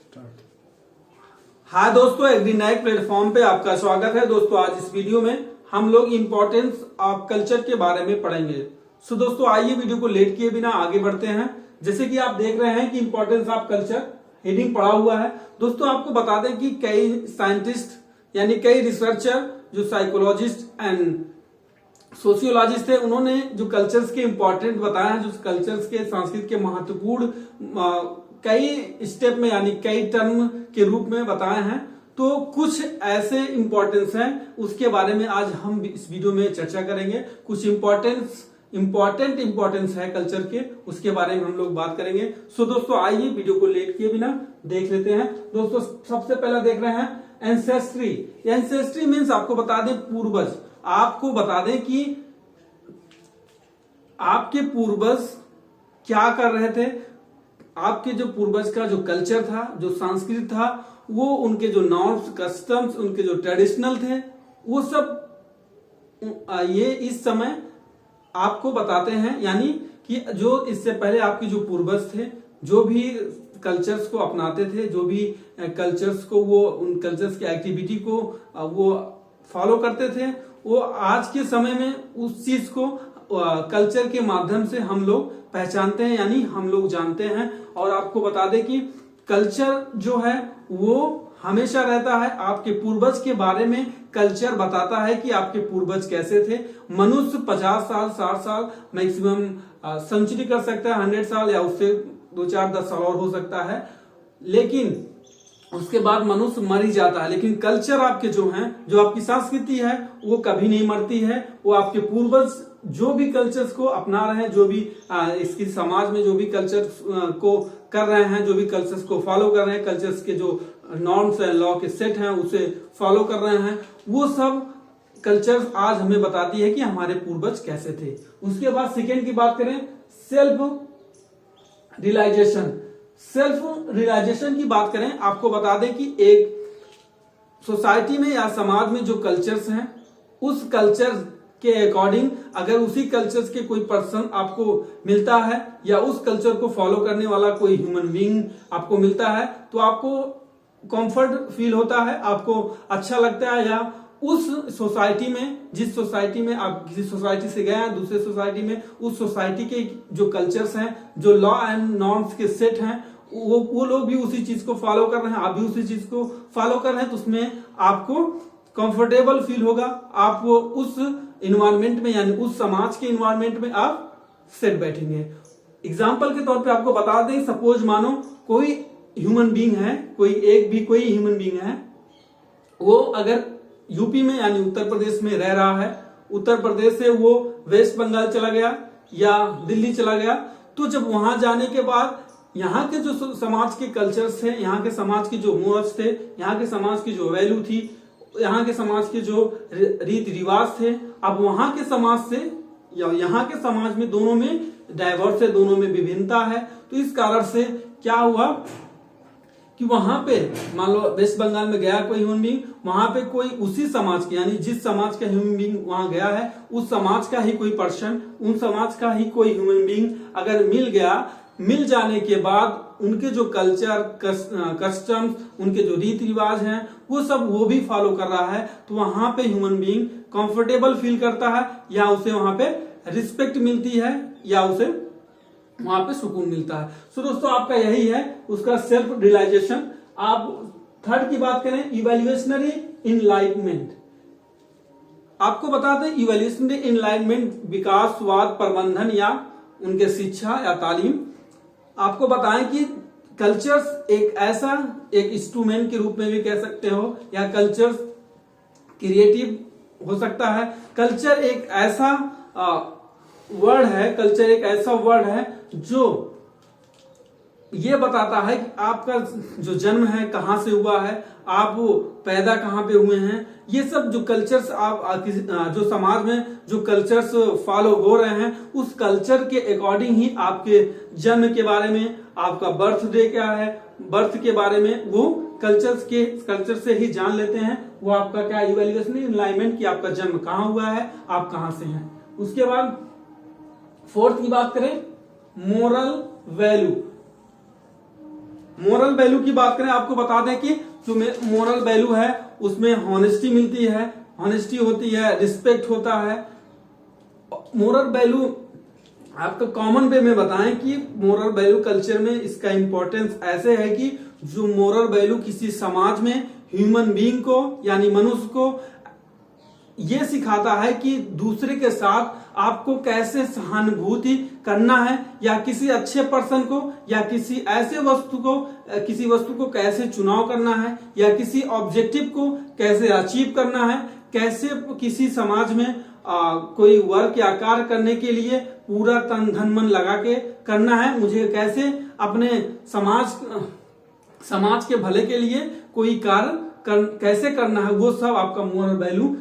Start. हाय दोस्तों, एग्रीनाइक platform पे आपका स्वागत है। दोस्तों आज इस वीडियो में हम लोग इम्पोर्टेंस ऑफ कल्चर के बारे में पढ़ेंगे। सो दोस्तों आइए वीडियो को लेट किए बिना आगे बढ़ते हैं। जैसे कि आप देख रहे हैं कि इम्पोर्टेंस ऑफ कल्चर हेडिंग पड़ा हुआ है। दोस्तों आपको बता दें कि कई साइंटिस्ट यानी कई रिसर्चर जो साइकोलॉजिस्ट एंड सोशियोलॉजिस्ट थे, उन्होंने जो कल्चर्स के इम्पोर्टेंट बताया है, जो कल्चर्स के संस्कृति के महत्वपूर्ण कई स्टेप में यानी कई टर्म के रूप में बताए हैं। तो कुछ ऐसे इम्पोर्टेंस हैं, उसके बारे में आज हम इस वीडियो में चर्चा करेंगे। कुछ इम्पोर्टेंस है कल्चर के, उसके बारे में हम लोग बात करेंगे। सो दोस्तों आइए वीडियो को लेट किए बिना देख लेते हैं। दोस्तों सबसे पहला देख रहे हैं एंसेस्ट्री। एंसेस्ट्री मीन्स आपको बता दें पूर्वज। आपको बता दें कि आपके पूर्वज क्या कर रहे थे। आपके जो पूर्वज का जो कल्चर था, जो संस्कृति था, वो उनके जो नॉर्म्स, कस्टम्स, उनके जो ट्रेडिशनल थे, वो सब ये इस समय आपको बताते हैं। यानी कि जो इससे पहले आपके जो पूर्वज थे, जो भी कल्चर्स को अपनाते थे, जो भी कल्चर्स को वो उन कल्चर्स की एक्टिविटी को वो फॉलो करते थे, वो आज के समय में उस चीज को कल्चर के माध्यम से हम लोग पहचानते हैं, यानी हम लोग जानते हैं। और आपको बता दें कि कल्चर जो है वो हमेशा रहता है। आपके पूर्वज के बारे में कल्चर बताता है कि आपके पूर्वज कैसे थे। मनुष्य 50 साल, 60 साल, मैक्सिमम सेंचुरी कर सकता है, 100 साल या उससे 2-4-10 साल और हो सकता है, लेकिन उसके बाद मनुष्य मर ही जाता है। लेकिन कल्चर आपके जो हैं, जो आपकी संस्कृति है, वो कभी नहीं मरती है। वो आपके पूर्वज जो भी कल्चर्स को अपना रहे हैं, जो भी इसकी समाज में जो भी कल्चर को कर रहे हैं, जो भी कल्चर्स को फॉलो कर रहे हैं, कल्चर्स के जो नॉर्म्स है, लॉ के सेट हैं, उसे फॉलो कर रहे हैं, वो सब कल्चर्स आज हमें बताती है कि हमारे पूर्वज कैसे थे। उसके बाद सेकेंड की बात करें, सेल्फ रियलाइजेशन। सेल्फ रियलाइजेशन की बात करें, आपको बता दें कि एक सोसाइटी में या समाज में जो कल्चर्स हैं, उस कल्चर के अकॉर्डिंग अगर उसी कल्चर्स के कोई पर्सन आपको मिलता है या उस कल्चर को फॉलो करने वाला कोई ह्यूमन बीइंग आपको मिलता है, तो आपको कंफर्ट फील होता है, आपको अच्छा लगता है। या उस सोसाइटी में, जिस सोसाइटी में आप किसी सोसाइटी से गए हैं दूसरे सोसाइटी में, उस सोसाइटी के जो कल्चर्स हैं, जो लॉ एंड नॉर्म्स के सेट हैं, वो लोग भी उसी चीज को फॉलो कर रहे हैं, आप भी उसी चीज को फॉलो कर रहे हैं, तो उसमें आपको कंफर्टेबल फील होगा। आप वो उस इन्वायरमेंट में, यानी उस समाज के इन्वायरमेंट में आप सेट बैठेंगे। एग्जाम्पल के तौर पे आपको बता दें, सपोज मानो कोई ह्यूमन बीइंग है, कोई ह्यूमन बीइंग है, वो अगर यूपी में यानी उत्तर प्रदेश में रह रहा है, उत्तर प्रदेश से वो वेस्ट बंगाल चला गया या दिल्ली चला गया, तो जब वहां जाने के बाद यहाँ के जो समाज के कल्चर्स थे, यहाँ के समाज के जो मोरल्स थे, यहाँ के समाज की जो वैल्यू थी, यहाँ के समाज के जो रीति रिवाज थे, अब वहां के समाज से या यहाँ के समाज में दोनों में डाइवर्स है, दोनों में विभिन्नता है। तो इस कारण से क्या हुआ कि वहां पे मान लो वेस्ट बंगाल में गया कोई ह्यूमन बीइंग, वहां पे कोई उसी समाज के, यानी जिस समाज का ह्यूमन बीइंग वहां गया है, उस समाज का ही कोई पर्सन, उन समाज का ही कोई ह्यूमन बीइंग अगर मिल गया, मिल जाने के बाद उनके जो कल्चर, कस्टम्स, उनके जो रीति रिवाज हैं, वो सब वो भी फॉलो कर रहा है, तो वहां पे ह्यूमन बीइंग कंफर्टेबल फील करता है, या उसे वहां पे रिस्पेक्ट मिलती है, या उसे वहां पे सुकून मिलता है। सो दोस्तों आपका यही है उसका सेल्फ रियलाइजेशन। आप थर्ड की बात करें, इवैल्यूएशनरी इनलाइटमेंट। आपको बता दें इवैल्यूएशनरी इनलाइटमेंट विकासवाद प्रबंधन या उनके शिक्षा या तालीम। आपको बताएं कि कल्चर्स एक ऐसा एक इंस्ट्रूमेंट के रूप में भी कह सकते हो, या कल्चर्स क्रिएटिव हो सकता है। कल्चर एक ऐसा वर्ड है, कल्चर एक ऐसा वर्ड है जो ये बताता है कि आपका जो जन्म है कहाँ से हुआ है, आप वो पैदा कहाँ पे हुए हैं। ये सब जो कल्चर्स आप जो समाज में जो कल्चर्स फॉलो हो रहे हैं, उस कल्चर के अकॉर्डिंग ही आपके जन्म के बारे में, आपका बर्थ डे क्या है, बर्थ के बारे में वो कल्चर से ही जान लेते हैं। वो आपका क्या इवैल्यूएशन इनलाइनमेंट, कि आपका जन्म कहाँ हुआ है, आप कहाँ से हैं। उसके बाद फोर्थ की बात करें, मोरल वैल्यू। मोरल वैल्यू की बात करें, आपको बता दें कि जो मोरल वैल्यू है उसमें हॉनेस्टी मिलती है, हॉनेस्टी होती है, रिस्पेक्ट होता है। मोरल वैल्यू आपको कॉमन वे में बताएं कि मोरल वैल्यू कल्चर में इसका इंपॉर्टेंस ऐसे है कि जो मोरल वैल्यू किसी समाज में ह्यूमन बीइंग को यानी मनुष्य को ये सिखाता है कि दूसरे के साथ आपको कैसे सहानुभूति करना है, या किसी अच्छे पर्सन को या किसी ऐसे किसी वस्तु को कैसे चुनाव करना है, या किसी ऑब्जेक्टिव को कैसे अचीव करना है, कैसे किसी समाज में कोई वर्क या कार्य करने के लिए पूरा तन धन मन लगा के करना है, मुझे कैसे अपने समाज के भले के लिए कोई कार्य कैसे करना है, वो सब आपका मोरल वैल्यू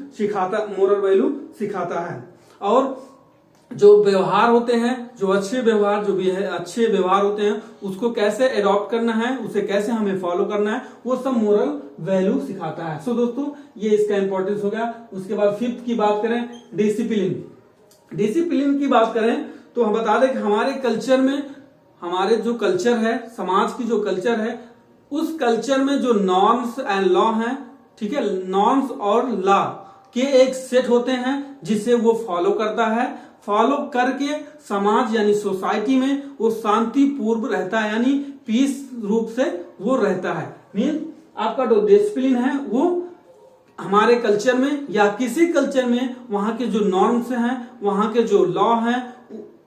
सिखाता है। और जो व्यवहार होते हैं, जो अच्छे व्यवहार होते हैं, उसको कैसे एडॉप्ट करना है, उसे कैसे हमें फॉलो करना है, वो सब मोरल वैल्यू सिखाता है। सो दोस्तों, ये इसका इंपॉर्टेंस हो गया। उसके बाद फिफ्थ की बात करें, डिसिप्लिन की बात करें तो हम बता दें कि हमारे कल्चर में, हमारे जो कल्चर है, समाज की जो कल्चर है, उस कल्चर में जो नॉर्म्स एंड लॉ हैं, ठीक है, नॉर्म्स और लॉ के एक सेट होते हैं जिसे वो फॉलो करता है। फॉलो करके समाज यानी सोसाइटी में वो शांतिपूर्व रहता है, यानी पीस रूप से वो रहता है। मीन आपका जो डिसिप्लिन है वो हमारे कल्चर में या किसी कल्चर में वहां के जो नॉर्म्स हैं, वहां के जो लॉ हैं,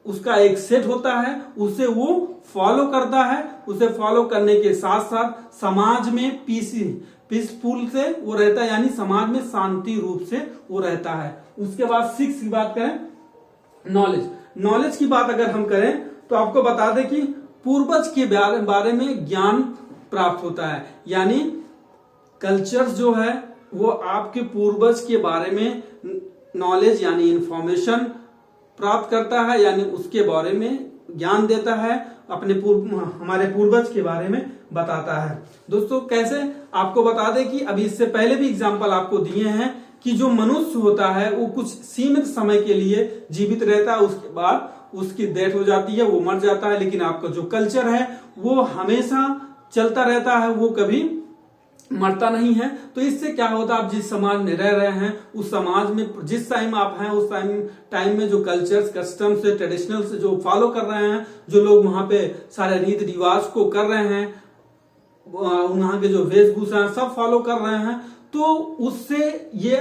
उसका एक सेट होता है, उसे वो फॉलो करता है। उसे फॉलो करने के साथ साथ समाज में पीसफुल से वो रहता है, यानी समाज में शांति रूप से वो रहता है। उसके बाद 6 की बात करें, नॉलेज की बात अगर हम करें तो आपको बता दें कि पूर्वज के बारे में ज्ञान प्राप्त होता है, यानी कल्चर्स जो है वो आपके पूर्वज के बारे में नॉलेज यानी इंफॉर्मेशन प्राप्त करता है, यानी उसके बारे में ज्ञान देता है, हमारे पूर्वज के बारे में बताता है। दोस्तों, कैसे आपको बता दें कि अभी इससे पहले भी एग्जांपल आपको दिए हैं कि जो मनुष्य होता है वो कुछ सीमित समय के लिए जीवित रहता है, उसके बाद उसकी डेथ हो जाती है, वो मर जाता है। लेकिन आपका जो कल्चर है वो हमेशा चलता रहता है, वो कभी मरता नहीं है। तो इससे क्या होता है, आप जिस समाज में रह रहे हैं उस समाज में जिस टाइम आप हैं उस टाइम में जो कल्चर्स, कस्टम्स, ट्रेडिशनल्स जो फॉलो कर रहे हैं, जो लोग वहां पे सारे रीति रिवाज को कर रहे हैं, वहां के जो वेशभूषा सब फॉलो कर रहे हैं, तो उससे ये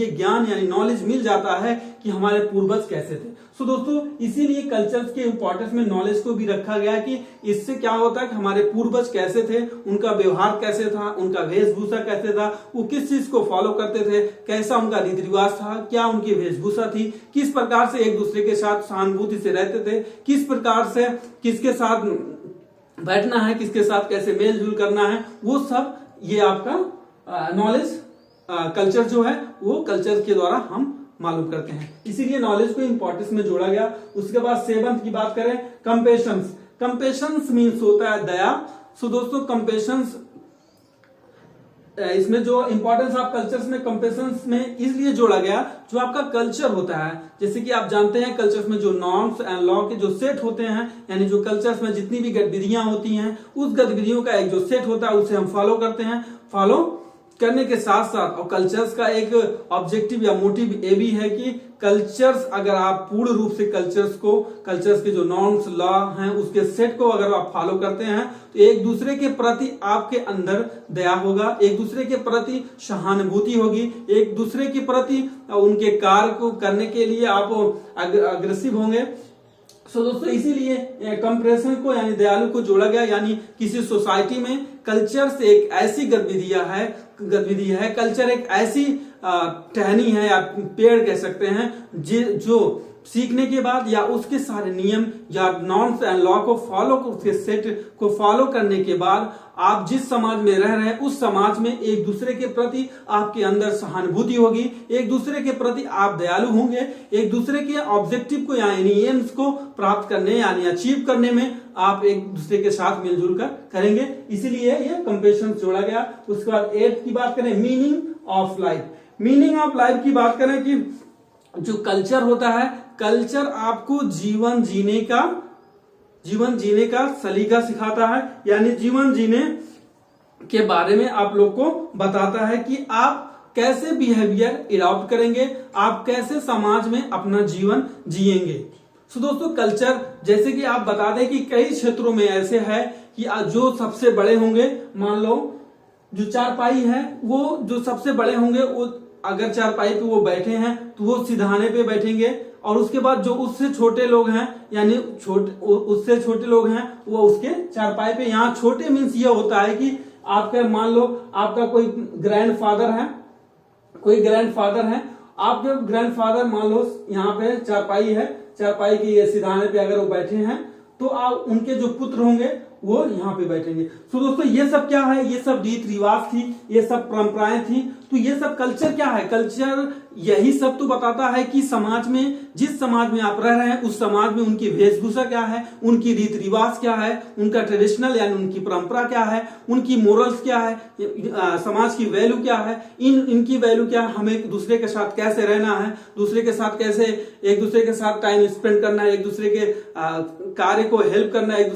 ज्ञान यानी नॉलेज मिल जाता है कि हमारे पूर्वज कैसे थे। सो दोस्तों, इसीलिए कल्चर्स के इंपॉर्टेंस में नॉलेज को भी रखा गया कि इससे क्या होता है कि हमारे पूर्वज कैसे थे, उनका व्यवहार कैसे था, उनका वेशभूषा कैसे था, वो किस चीज को फॉलो करते थे, कैसा उनका रीति रिवाज था, क्या उनकी वेशभूषा थी, किस प्रकार से एक दूसरे के साथ सहानुभूति से रहते थे, किस प्रकार से किसके साथ बैठना है, किसके साथ कैसे मेल जोल करना है, वो सब ये आपका नॉलेज कल्चर जो है वो कल्चर के द्वारा हम मालूम करते हैं। इसीलिए नॉलेज को इंपॉर्टेंस में जोड़ा गया। उसके बाद 7th की बात करें, कंपेशंस मीन्स होता है दया। सो दोस्तों, कंपेशंस इसमें जो इंपॉर्टेंस ऑफ कल्चर्स में कंपेशंस में इसलिए जोड़ा गया, जो आपका कल्चर होता है, जैसे कि आप जानते हैं कल्चर्स में जो नॉर्म्स एंड लॉ के जो सेट होते हैं, यानी जो कल्चर्स में जितनी भी गतिविधियां होती हैं उस गतिविधियों का एक जो सेट होता है उसे हम फॉलो करते हैं। फॉलो करने के साथ साथ और कल्चर्स का एक ऑब्जेक्टिव या मोटिव ये भी है कि कल्चर्स, अगर आप पूर्ण रूप से कल्चर्स के जो नॉर्म्स लॉ हैं उसके सेट को अगर आप फॉलो करते हैं तो एक दूसरे के प्रति आपके अंदर दया होगा, एक दूसरे के प्रति सहानुभूति होगी, एक दूसरे के प्रति उनके कार्य को करने के लिए आप अग्रेसिव होंगे। सो दोस्तों, इसीलिए कंप्रेशन को यानी दयालु को जोड़ा गया, यानी किसी सोसाइटी में कल्चर से एक ऐसी गतिविधि है, कल्चर एक ऐसी टहनी है या पेड़ कह सकते हैं जो सीखने के बाद या उसके सारे नियम या नॉर्म्स एंड लॉ को उसके सेट को फॉलो करने के बाद आप जिस समाज में रह रहे हैं उस समाज में एक दूसरे के प्रति आपके अंदर सहानुभूति होगी, एक दूसरे के प्रति आप दयालु होंगे, एक दूसरे के ऑब्जेक्टिव को यानी एम्स को प्राप्त करने यानी अचीव करने में आप एक दूसरे के साथ मिलजुल कर करेंगे। इसीलिए ये कंपेशन जोड़ा गया। उसके बाद 8th की बात करें, मीनिंग ऑफ लाइफ की बात करें कि जो कल्चर होता है, कल्चर आपको जीवन जीने का जीवन जीने का सलीका सिखाता है, यानी जीवन जीने के बारे में आप लोग को बताता है कि आप कैसे बिहेवियर अडॉप्ट करेंगे, आप कैसे समाज में अपना जीवन जिएंगे। सो दोस्तों, कल्चर जैसे कि आप बता दें कि कई क्षेत्रों में ऐसे है कि जो सबसे बड़े होंगे, मान लो जो चारपाई है, वो जो सबसे बड़े होंगे, वो अगर चारपाई पे वो बैठे हैं तो वो सिधाने पे बैठेंगे, और उसके बाद जो उससे छोटे लोग हैं, यानी उससे छोटे लोग हैं, वो उसके चारपाई पे। यहाँ छोटे मीन्स ये होता है कि आपका मान लो आपका कोई ग्रैंडफादर है, आप जब ग्रैंडफादर मान लो यहाँ पे चारपाई है, चारपाई के ये सिधाने पे अगर वो बैठे हैं, तो आप उनके जो पुत्र होंगे वो यहाँ पे बैठेंगे। तो दोस्तों, ये सब क्या है, ये सब रीत रिवाज थी, ये सब परंपराएं थी। तो ये सब कल्चर क्या है, कल्चर यही सब तो बताता है कि समाज में, जिस समाज में आप रह रहे हैं, उस समाज में उनकी वेशभूषा क्या है, उनकी रीत रिवाज क्या है, उनका ट्रेडिशनल यानी उनकी परंपरा क्या है, उनकी मोरल्स क्या है, समाज की वैल्यू क्या है, इनकी वैल्यू क्या है, हमें एक दूसरे के साथ कैसे रहना है, दूसरे के साथ कैसे एक दूसरे के साथ टाइम स्पेंड करना है, एक दूसरे के कार्य को हेल्प करना है, एक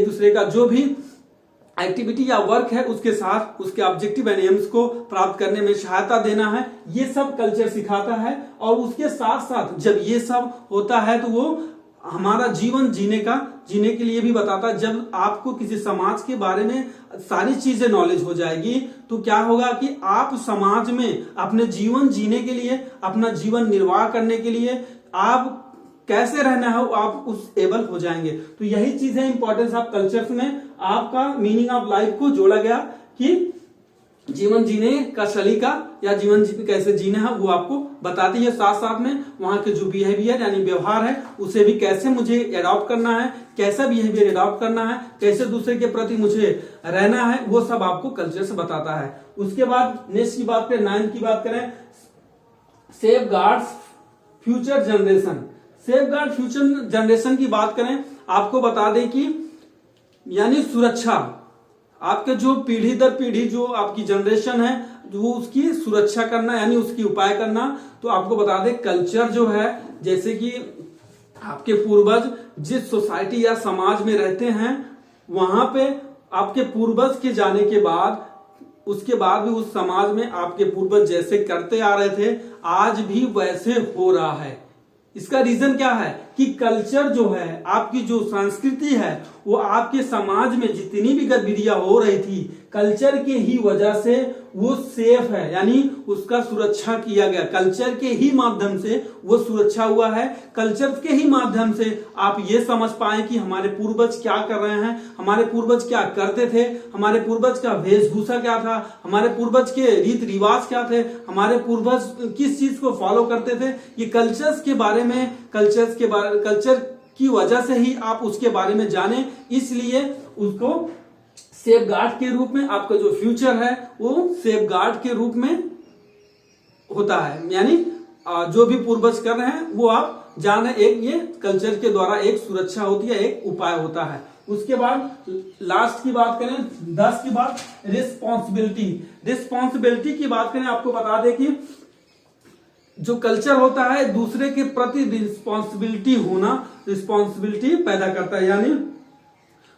दूसरे का जो भी एक्टिविटी या वर्क है उसके साथ उसके ऑब्जेक्टिव एंड एम्स को प्राप्त करने में सहायता देना है। ये सब कल्चर सिखाता है। और उसके साथ साथ जब ये सब होता है तो वो हमारा जीवन जीने के लिए भी बताता है। जब आपको किसी समाज के बारे में सारी चीजें नॉलेज हो जाएगी तो क्या होगा कि आप समाज में अपने जीवन जीने के लिए, अपना जीवन निर्वाह करने के लिए आप कैसे रहना है आप उस एबल हो जाएंगे। तो यही चीज है इंपॉर्टेंस ऑफ कल्चर्स में। आपका मीनिंग ऑफ लाइफ को जोड़ा गया कि जीवन जीने का सलीका या जीवन कैसे जीना है वो आपको बताती है। साथ साथ में वहां के जो बिहेवियर यानी व्यवहार है उसे भी कैसे मुझे अडॉप्ट करना है, कैसा बिहेवियर अडॉप्ट करना है, कैसे दूसरे के प्रति मुझे रहना है, वो सब आपको कल्चर से बताता है। उसके बाद नेक्स्ट की बात करें, 9 की बात करें, safe guards future generation. Safe guard future generation की बात करें, आपको बता दें कि यानी सुरक्षा, आपके जो पीढ़ी दर पीढ़ी जो आपकी जनरेशन है वो उसकी सुरक्षा करना यानी उसकी उपाय करना। तो आपको बता दें कल्चर जो है, जैसे कि आपके पूर्वज जिस सोसाइटी या समाज में रहते हैं वहां पे आपके पूर्वज के जाने के बाद उसके बाद भी उस समाज में आपके पूर्वज जैसे करते आ रहे थे आज भी वैसे हो रहा है। इसका रीजन क्या है कि कल्चर जो है, आपकी जो संस्कृति है, वो आपके समाज में जितनी भी गतिविधियां हो रही थी कल्चर के ही वजह से वो सेफ है, यानी उसका सुरक्षा किया गया। कल्चर के ही माध्यम से वो सुरक्षा हुआ है। कल्चर के ही माध्यम से आप ये समझ पाए कि हमारे पूर्वज क्या कर रहे हैं, हमारे पूर्वज क्या करते थे, हमारे पूर्वज का वेशभूषा क्या था, हमारे पूर्वज के रीत रिवाज क्या थे, हमारे पूर्वज किस चीज को फॉलो करते थे। ये कल्चर्स के बारे में, कल्चर की वजह से ही आप उसके बारे में जाने, इसलिए उसको सेफ गार्ड के रूप में आपका जो फ्यूचर है वो सेफ गार्ड के रूप में होता है। यानी जो भी पूर्वज कर रहे हैं वो आप जाने, एक ये कल्चर के द्वारा एक सुरक्षा होती है, एक उपाय होता है। उसके बाद लास्ट की बात करें, 10 की बात रिस्पॉन्सिबिलिटी की बात करें, आपको बता दें कि जो कल्चर होता है दूसरे के प्रति रिस्पॉन्सिबिलिटी पैदा करता है, यानी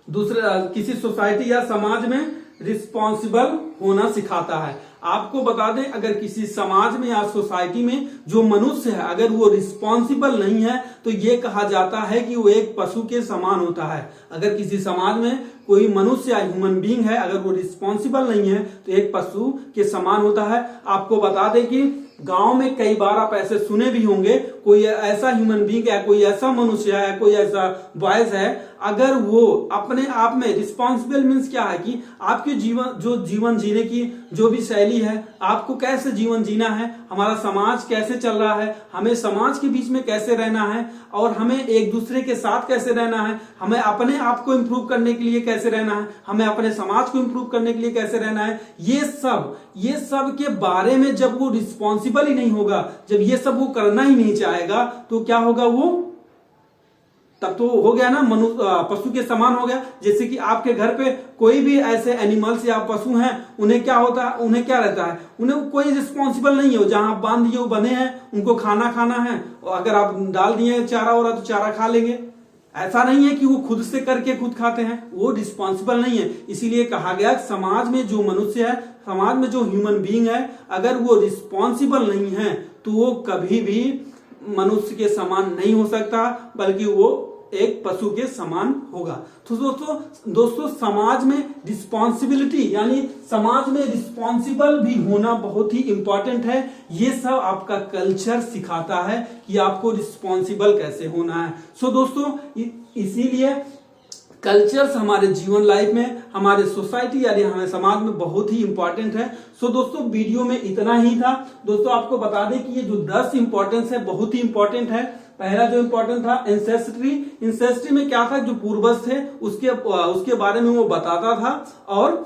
दूसरे किसी सोसाइटी या समाज में रिस्पॉन्सिबल होना सिखाता है। आपको बता दें अगर किसी समाज में या सोसाइटी में जो मनुष्य है अगर वो रिस्पॉन्सिबल नहीं है तो ये कहा जाता है कि वो एक पशु के समान होता है। अगर किसी समाज में कोई मनुष्य या ह्यूमन बीइंग है अगर वो रिस्पॉन्सिबल नहीं है तो एक पशु के समान होता है। आपको बता दें कि गांव में कई बार आप ऐसे सुने भी होंगे, कोई ऐसा ह्यूमन बीइंग है, कोई ऐसा मनुष्य है, कोई ऐसा बॉयज है, अगर वो अपने आप में रिस्पॉन्सिबल मीन्स क्या है कि आपके जीवन जीने की जो भी शैली है, आपको कैसे जीवन जीना है, हमारा समाज कैसे चल रहा है, हमें समाज के बीच में कैसे रहना है और हमें एक दूसरे के साथ कैसे रहना है, हमें अपने आप को इम्प्रूव करने के लिए कैसे रहना है, हमें अपने समाज को इम्प्रूव करने के लिए कैसे रहना है, ये सब के बारे में जब वो रिस्पॉन्सिबल ही नहीं होगा, जब ये सब वो करना ही नहीं चाहेगा तो क्या होगा, वो तब तो हो गया ना पशु के समान हो गया। जैसे कि आपके घर पे कोई भी ऐसे एनिमल्स या पशु हैं, उन्हें क्या होता है, उन्हें क्या रहता है, उन्हें कोई रिस्पॉन्सिबल नहीं है, जहां आप बांध दिए वो बने हैं, उनको खाना है और अगर आप डाल दिए चारा हो रहा तो चारा खा लेंगे। ऐसा नहीं है कि वो खुद से करके खुद खाते हैं, वो रिस्पॉन्सिबल नहीं है। इसीलिए कहा गया समाज में जो मनुष्य है, समाज में जो ह्यूमन बीइंग है, अगर वो रिस्पॉन्सिबल नहीं है तो वो कभी भी मनुष्य के समान नहीं हो सकता, बल्कि वो एक पशु के समान होगा। तो दोस्तों समाज में रिस्पॉन्सिबिलिटी यानी समाज में रिस्पॉन्सिबल भी होना बहुत ही इंपॉर्टेंट है। ये सब आपका कल्चर सिखाता है कि आपको रिस्पॉन्सिबल कैसे होना है। दोस्तों इसीलिए कल्चर्स हमारे जीवन लाइफ में, हमारे सोसाइटी यानी हमारे समाज में बहुत ही इंपॉर्टेंट है। दोस्तों वीडियो में इतना ही था। दोस्तों आपको बता दें कि ये जो 10 इंपॉर्टेंस है बहुत ही इंपॉर्टेंट है। पहला जो इंपॉर्टेंट था एंसेस्ट्री। एंसेस्ट्री में क्या था, जो पूर्वज थे उसके बारे में वो बताता था और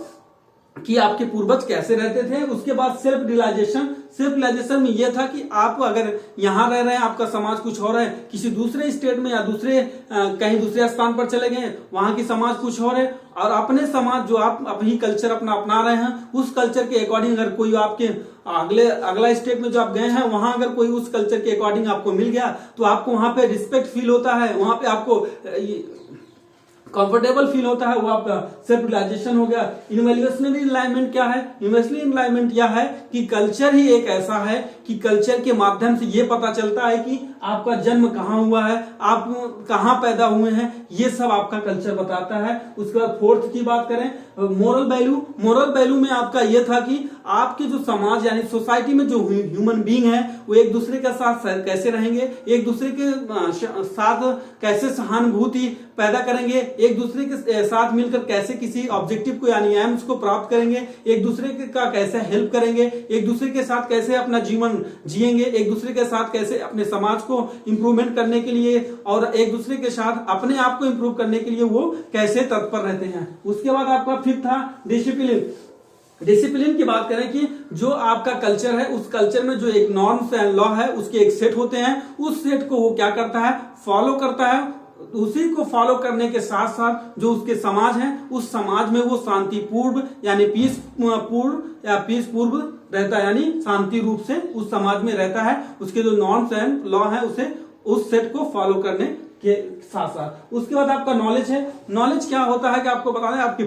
कि आपके पूर्वज कैसे रहते थे। उसके बाद सेल्फ रियलाइजेशन। सेल्फ रियलाइजेशन में यह था कि आप अगर यहाँ रह रहे हैं, आपका समाज कुछ और है, किसी दूसरे स्टेट में या कहीं दूसरे स्थान पर चले गए, वहां की समाज कुछ और है, और अपने समाज जो आप अपनी कल्चर अपना रहे हैं, उस कल्चर के अकॉर्डिंग अगर कोई आपके अगला स्टेट में जो आप गए हैं, वहां अगर कोई उस कल्चर के अकॉर्डिंग आपको मिल गया तो आपको वहां पे रिस्पेक्ट फील होता है, वहां पे आपको कंफर्टेबल फील होता है, वो आपका सेल्फ रियलाइजेशन हो गया। इवोल्यूशनरी एनलाइटमेंट क्या है? इवोल्यूशनरी एनलाइटमेंट यह है कि कल्चर ही एक ऐसा है कि कल्चर के माध्यम से ये पता चलता है कि आपका जन्म कहाँ हुआ है, आप कहाँ पैदा हुए हैं, ये सब आपका कल्चर बताता है। उसके बाद फोर्थ की बात करें मोरल वैल्यू। मोरल वैल्यू में आपका ये था कि आपके जो समाज यानी सोसाइटी में जो ह्यूमन बीइंग है वो एक दूसरे के साथ कैसे रहेंगे, एक दूसरे के साथ कैसे सहानुभूति पैदा करेंगे, एक दूसरे के साथ मिलकर कैसे किसी ऑब्जेक्टिव को यानी एम्स को प्राप्त करेंगे, एक दूसरे का कैसे हेल्प करेंगे, एक दूसरे के साथ कैसे अपना जीवन जिएंगे, एक दूसरे के साथ कैसे अपने समाज को इंप्रूवमेंट करने के लिए और एक दूसरे के साथ अपने आप को इंप्रूव करने के लिए वो कैसे तत्पर रहते हैं। उसके बाद आपका फिफ्थ था डिसिप्लिन। डिसिप्लिन की बात करें कि जो आपका कल्चर है, उस कल्चर में जो एक नॉर्म्स एंड लॉ है उसके एक सेट होते हैं, उस सेट को वो क्या करता है, फॉलो करता है। उसी को फॉलो करने के साथ साथ जो उसके समाज है, उस समाज में वो शांतिपूर्ण यानी पीस पूर्व रहता है, यानी शांति रूप से उस समाज में रहता है। उसके जो नॉर्म्स एंड लॉ है उसे उस सेट को फॉलो करने के साथ साथ। उसके बाद आपका नॉलेज है। नॉलेज क्या होता है कि आपको बता दें, आपके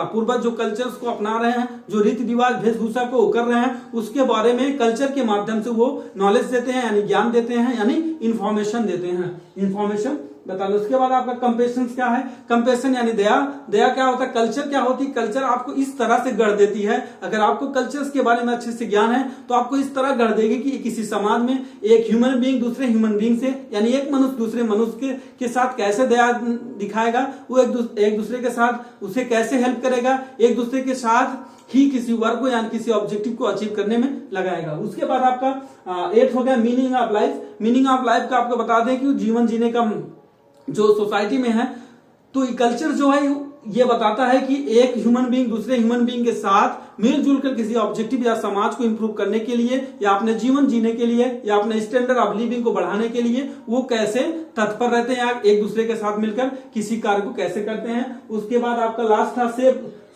पूर्वज जो कल्चर्स को अपना रहे हैं, जो रीति रिवाज वेशभूषा को कर रहे हैं, उसके बारे में कल्चर के माध्यम से वो नॉलेज देते हैं यानी ज्ञान देते हैं, यानी इंफॉर्मेशन देते हैं, इंफॉर्मेशन बता लो। उसके बाद आपका कंपेशन क्या है? कंपेशन यानी दया। दया क्या होता है? कल्चर क्या होती है? कल्चर आपको इस तरह से गढ़ देती है, अगर आपको कल्चर्स के बारे में अच्छे से ज्ञान है तो आपको इस तरह गढ़ देगी कि किसी समाज में एक ह्यूमन बीइंग दूसरे ह्यूमन बीइंग से यानी एक मनुष्य दूसरे मनुष्य के साथ कैसे दया दिखाएगा, वो एक दूसरे के साथ उसे कैसे हेल्प करेगा, एक दूसरे के साथ ही किसी वर्क को यानी किसी ऑब्जेक्टिव को अचीव करने में लगाएगा। उसके बाद आपका 8 हो गया meaning of life. Meaning of life का आपको बता दें कि जीवन जीने का जो सोसाइटी में है, तो कल्चर जो है ये बताता है कि एक ह्यूमन बीइंग दूसरे ह्यूमन बीइंग के साथ मिलजुल कर किसी ऑब्जेक्टिव या समाज को इंप्रूव करने के लिए या अपने जीवन जीने के लिए या अपने स्टैंडर्ड ऑफ लिविंग को बढ़ाने के लिए वो कैसे तत्पर रहते हैं, या एक दूसरे के साथ मिलकर किसी कार्य को कैसे करते हैं। उसके बाद आपका लास्ट था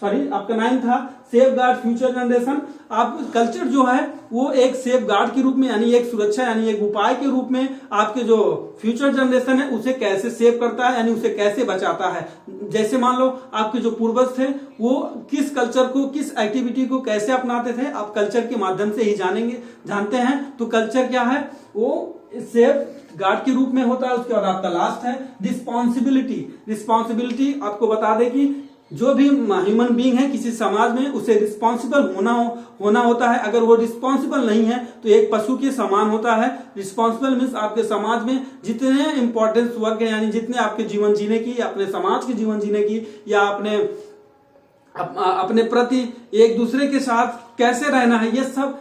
आपका 9 था सेफ गार्ड फ्यूचर जनरेशन। आप कल्चर जो है वो एक सेफ गार्ड के रूप में यानी एक सुरक्षा यानी एक उपाय के रूप में आपके जो फ्यूचर जनरेशन है उसे कैसे सेव करता है यानी उसे कैसे बचाता है। जैसे मान लो आपके जो पूर्वज थे वो किस कल्चर को किस एक्टिविटी को कैसे अपनाते थे, आप कल्चर के माध्यम से ही जानते हैं। तो कल्चर क्या है, वो सेफ गार्ड के रूप में होता है। उसके बाद आपका लास्ट है रिस्पॉन्सिबिलिटी। रिस्पॉन्सिबिलिटी आपको बता दें कि जो भी ह्यूमन बीइंग है किसी समाज में उसे रिस्पॉन्सिबल होना होता है। अगर वो रिस्पॉन्सिबल नहीं है तो एक पशु के समान होता है। रिस्पॉन्सिबल मीन्स आपके समाज में जितने इंपॉर्टेंस वर्क है यानी जितने आपके जीवन जीने की, अपने समाज के जीवन जीने की या अपने प्रति एक दूसरे के साथ कैसे रहना है, ये सब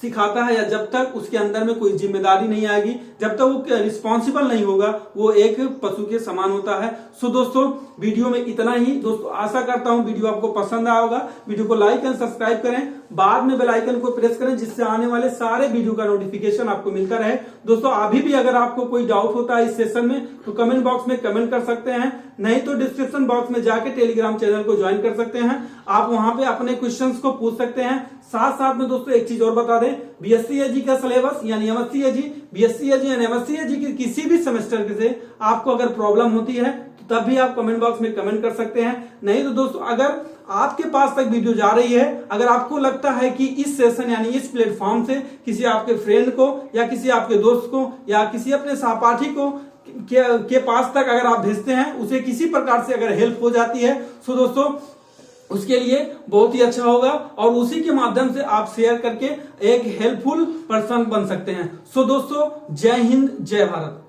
सिखाता है। या जब तक उसके अंदर में कोई जिम्मेदारी नहीं आएगी, जब तक वो रिस्पॉन्सिबल नहीं होगा, वो एक पशु के समान होता है। सो दोस्तों वीडियो में इतना ही। दोस्तों आशा करता हूं वीडियो आपको पसंद आया होगा। वीडियो को लाइक एंड सब्सक्राइब करें, बाद में बेल आइकन को प्रेस करें जिससे आने वाले सारे वीडियो का नोटिफिकेशन आपको मिलता रहे। दोस्तों अभी भी अगर आपको कोई डाउट होता है इस सेशन में तो कमेंट बॉक्स में कमेंट कर सकते हैं, नहीं तो डिस्क्रिप्शन बॉक्स में जाके टेलीग्राम चैनल को ज्वाइन कर सकते हैं। आप वहां पे अपने क्वेश्चंस को पूछ सकते हैं। साथ साथ में दोस्तों एक चीज और बता दें, बीएससी एजी का सिलेबस यानी एमएससी एजी BSc या MSc की किसी भी सेमेस्टर से आपको अगर प्रॉब्लम होती है तो तब भी आप कमेंट बॉक्स में कमेंट कर सकते हैं। नहीं तो दोस्तों अगर आपके पास तक वीडियो जा रही है, अगर आपको लगता है कि इस सेशन यानी इस प्लेटफॉर्म से किसी आपके फ्रेंड को या किसी आपके दोस्त को या किसी अपने सहपाठी को के पास तक अगर आप भेजते हैं, उसे किसी प्रकार से अगर हेल्प हो जाती है तो दोस्तों उसके लिए बहुत ही अच्छा होगा और उसी के माध्यम से आप शेयर करके एक हेल्पफुल पर्सन बन सकते हैं। सो दोस्तों जय हिंद जय भारत।